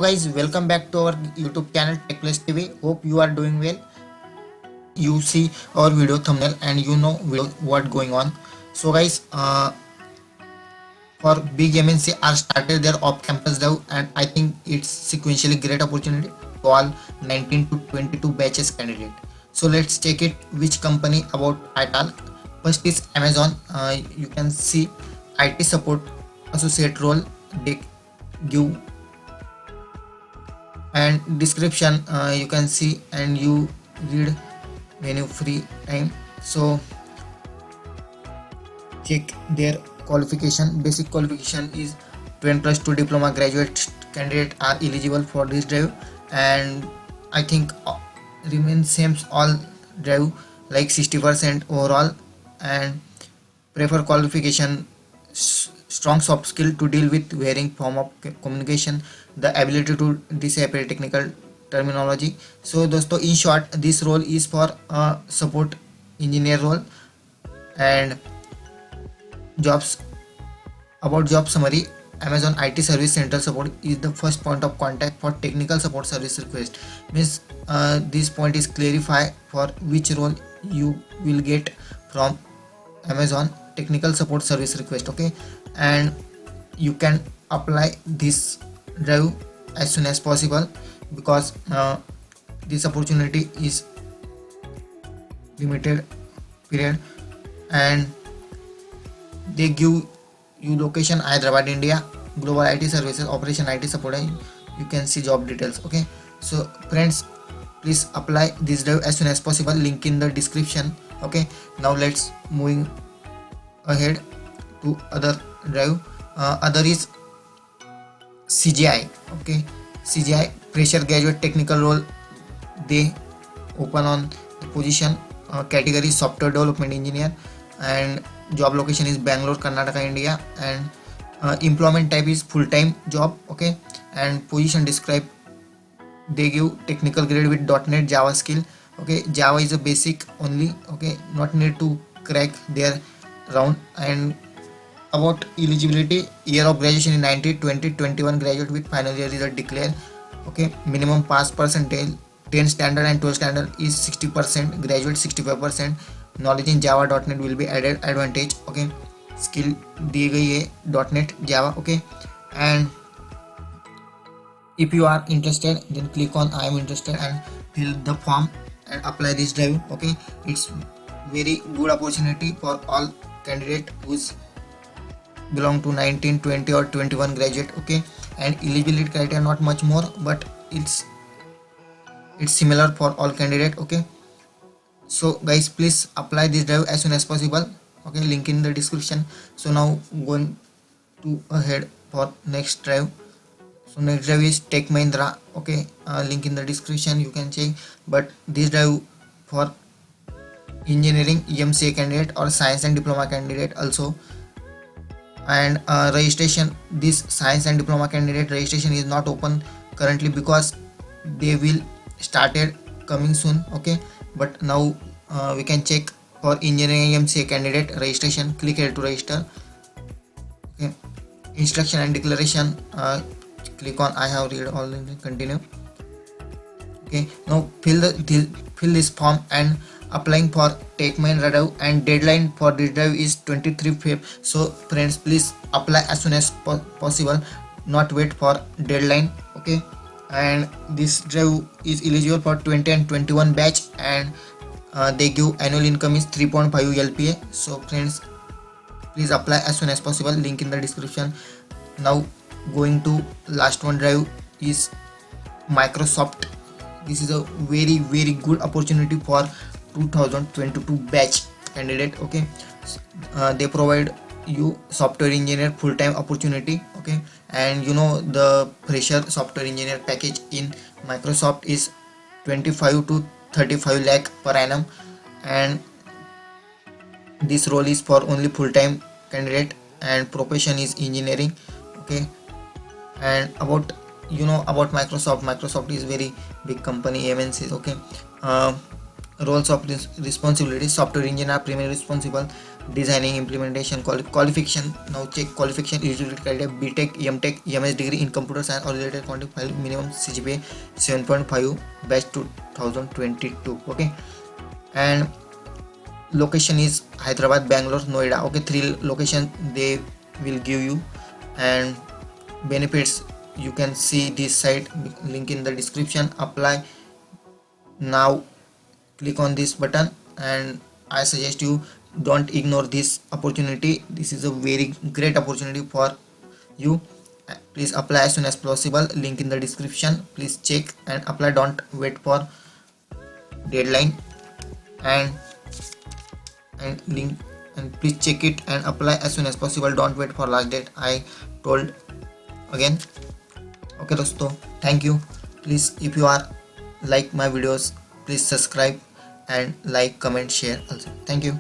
guys, welcome back to our YouTube channel Tech Plus TV. Hope you are doing well. You see our video thumbnail and you know what going on. So guys, for big MNC are started their off-campus dev, and I think it's sequentially great opportunity to all 19 to 22 batches candidate. So let's check it which company about I talk. First is Amazon. You can see IT support associate role. They give and description, you can see and you read when you free time. So check their qualification. Basic qualification is 10+2 diploma graduate candidate are eligible for this drive, and I think remain same all drive like 60% overall, and prefer qualification strong soft skill to deal with varying form of communication, the ability to decipher technical terminology. So दोस्तों in short this role is for a support engineer role. And jobs, about job summary, Amazon IT Service Center support is the first point of contact for technical support service request. Means this point is clarify for which role you will get from Amazon technical support service request. Okay, and you can apply this drive as soon as possible because this opportunity is limited period, and they give you location Hyderabad, India, global IT services, operation IT support. You can see job details. Okay, so friends, please apply this drive as soon as possible, link in the description. Okay, now let's moving ahead to other drive. Other is CGI. Okay, CGI fresher graduate technical role. They open on the position, category software development engineer, and job location is Bangalore, Karnataka, India, and employment type is full-time job. Okay, and position describe, they give technical grade with .NET Java skill. Okay, Java is a basic only. Okay, not need to crack their round. And about eligibility, year of graduation is 90, 20, 21 graduate with final year result declare. Okay, minimum pass percentage 10 standard and 12 standard is 60%, graduate 65%. Knowledge in Java .NET will be added advantage. Okay, skill दी गई है .NET Java. Okay, and if you are interested then click on I am interested and fill the form and apply this drive. Okay, it's very good opportunity for all candidate who's belong to 19, 20 or 21 graduate. Okay, and eligibility criteria not much more, but it's similar for all candidate. Okay, so guys, please apply this drive as soon as possible. Okay, link in the description. So now going to ahead for next drive. So next drive is Tech Mahindra. Okay, link in the description, you can check. But this drive for engineering EMCA candidate or science and diploma candidate also. And registration, this science and diploma candidate registration is not open currently because they will started coming soon. Okay, but now we can check for engineering EMCA candidate registration. Click here to register. Okay, instruction and declaration, click on I have read all and continue. Okay, now fill this form and applying for Tech Mahindra drive, and deadline for this drive is 23 Feb. So friends, please apply as soon as possible, not wait for deadline. Okay, and this drive is eligible for 20 and 21 batch, and they give annual income is 3.5 LPA. So friends, please apply as soon as possible, link in the description. Now going to last one drive is Microsoft. This is a very good opportunity for 2022 batch candidate. Okay, they provide you software engineer full-time opportunity. Okay, and you know the fresher software engineer package in Microsoft is 25 to 35 lakh per annum, and this role is for only full-time candidate, and profession is engineering. Okay, and about about Microsoft is very big company, MNCs. Okay, roles of responsibility: software engineer primary responsible designing, implementation, qualification. Now check qualification eligibility criteria: BTech, MTech, MS degree in computer science or related content file, minimum CGPA 7.5, batch 2022. Okay, and location is Hyderabad, Bangalore, Noida. Okay, 3 location they will give you. And benefits, you can see this site, link in the description. Apply now, click on this button, and I suggest you don't ignore this opportunity. This is a very great opportunity for you. Please apply as soon as possible, link in the description. Please check and apply, don't wait for deadline. And link, and please check it and apply as soon as possible, don't wait for last date, I told again. Okay दोस्तों, thank you. Please, if you are like my videos, please subscribe and like, comment, share also. Thank you.